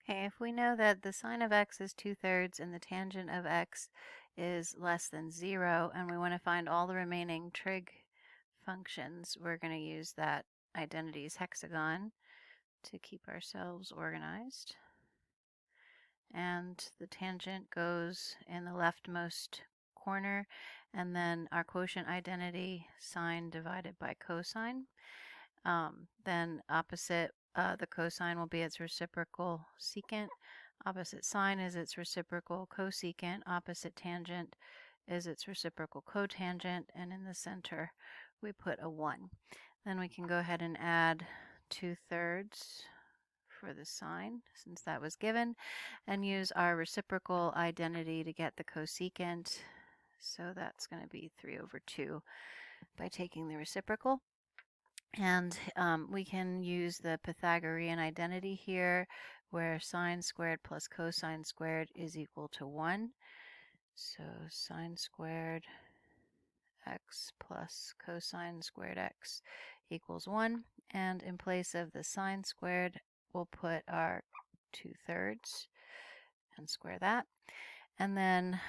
Okay, if we know that the sine of x is 2/3 and the tangent of x is less than 0, and we want to find all the remaining trig functions, we're going to use that identities hexagon to keep ourselves organized. And the tangent goes in the leftmost corner, and then our quotient identity, sine divided by cosine. Then opposite the cosine will be its reciprocal secant. Opposite sine is its reciprocal cosecant. Opposite tangent is its reciprocal cotangent. And in the center, we put a 1. Then we can go ahead and add 2/3 for the sine, since that was given, and use our reciprocal identity to get the cosecant. So that's going to be 3/2 by taking the reciprocal. And we can use the Pythagorean identity here, where sine squared plus cosine squared is equal to 1. So sine squared x plus cosine squared x equals 1. And in place of the sine squared, we'll put our 2/3 and square that. And then,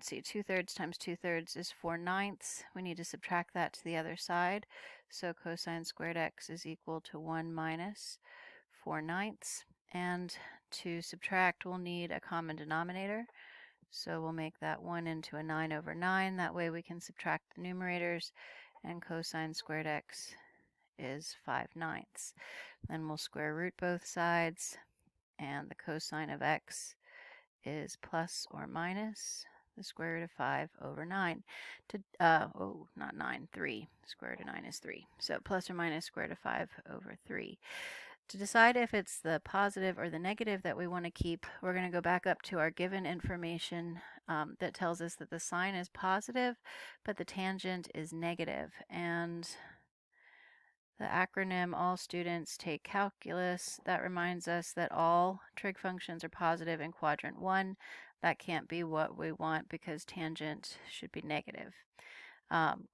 see, 2/3 times 2/3 is 4/9. We need to subtract that to the other side. So cosine squared x is equal to 1 minus 4/9. And to subtract, we'll need a common denominator. So we'll make that 1 into a 9/9. That way we can subtract the numerators. And cosine squared x is 5/9. Then we'll square root both sides. And the cosine of x is plus or minus the square root of 5/9. Not 9, 3. Square root of 9 is 3. So plus or minus square root of 5/3. To decide if it's the positive or the negative that we want to keep, we're going to go back up to our given information that tells us that the sine is positive, but the tangent is negative. And the acronym all students take calculus, that reminds us that all trig functions are positive in quadrant 1. That can't be what we want because tangent should be negative.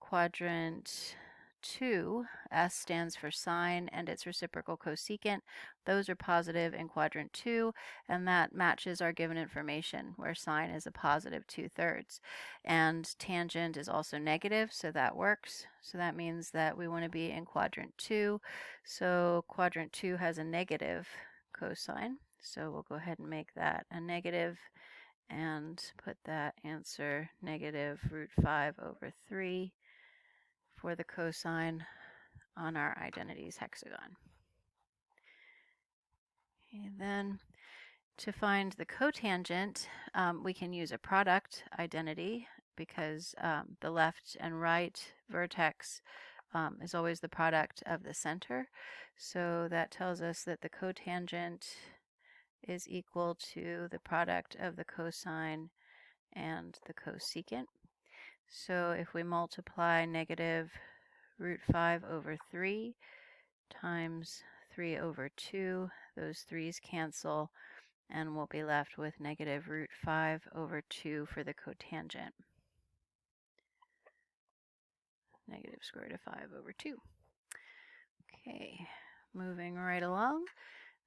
Quadrant 2, S stands for sine and its reciprocal cosecant. Those are positive in quadrant 2, and that matches our given information where sine is a positive 2/3. And tangent is also negative, so that works. So that means that we want to be in quadrant 2. So quadrant 2 has a negative cosine. So we'll go ahead and make that a negative and put that answer negative √5/3 for the cosine on our identities hexagon. Okay, then to find the cotangent, we can use a product identity because the left and right vertex is always the product of the center. So that tells us that the cotangent is equal to the product of the cosine and the cosecant. So if we multiply negative √5/3 times 3/2, those 3's cancel, and we'll be left with negative √5/2 for the cotangent. Negative square root of 5/2. Okay, moving right along.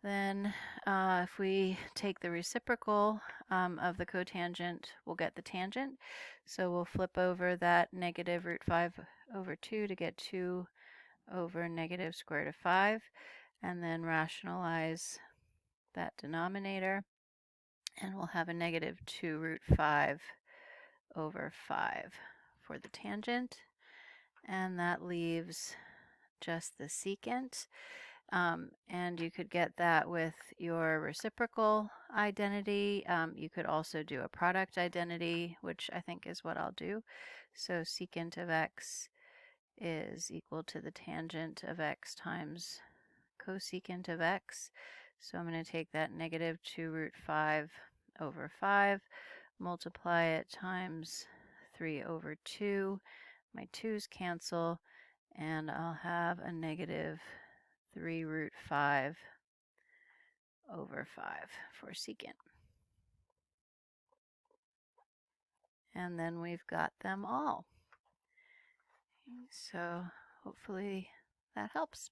Then if we take the reciprocal of the cotangent, we'll get the tangent. So we'll flip over that negative √5/2 to get 2 over negative square root of 5, and then rationalize that denominator, and we'll have a negative 2√5/5 for the tangent, and that leaves just the secant. And you could get that with your reciprocal identity. You could also do a product identity, which I think is what I'll do. So secant of x is equal to the tangent of x times cosecant of x. So I'm going to take that negative 2√5/5, multiply it times 3/2. My 2's cancel, and I'll have a negative 3√5/5 for secant. And then we've got them all. So hopefully that helps.